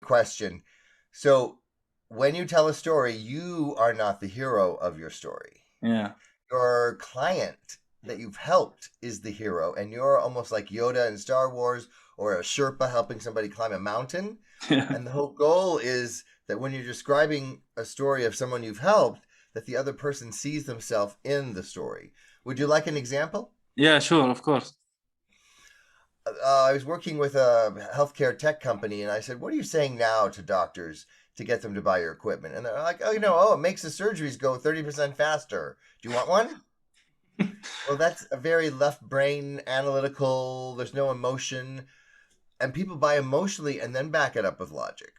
question. So when you tell a story, you are not the hero of your story. Yeah. Your client that you've helped is the hero, and you're almost like Yoda in Star Wars or a Sherpa helping somebody climb a mountain. Yeah. And the whole goal is that when you're describing a story of someone you've helped, that the other person sees themselves in the story. Would you like an example? Yeah, sure, of course. I was working with a healthcare tech company, and I said, "What are you saying now to doctors to get them to buy your equipment?" And they're like, "Oh, it makes the surgeries go 30% faster. Do you want one?" Well, that's a very left brain analytical. There's no emotion, and people buy emotionally and then back it up with logic.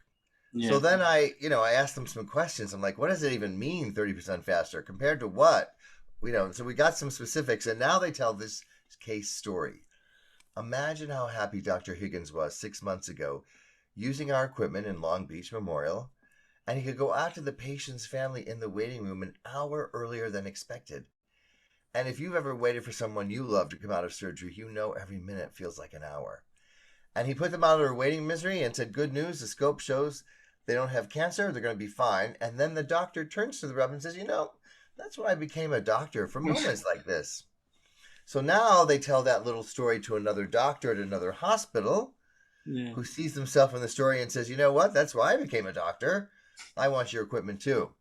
So Yeah. then I asked them some questions. I'm like, "What does it even mean, 30% faster compared to what?" So we got some specifics, and now they tell this case story. Imagine how happy Dr. Higgins was 6 months ago using our equipment in Long Beach Memorial, and he could go out to the patient's family in the waiting room an hour earlier than expected. And if you've ever waited for someone you love to come out of surgery, you know every minute feels like an hour. And he put them out of their waiting misery and said, "Good news, the scope shows they don't have cancer, they're going to be fine." And then the doctor turns to the rub and says, "That's when I became a doctor, for moments like this." So now they tell that little story to another doctor at another hospital Yeah. who sees himself in the story and says, "You know what? That's why I became a doctor. I want your equipment too."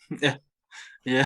Yeah. Yeah.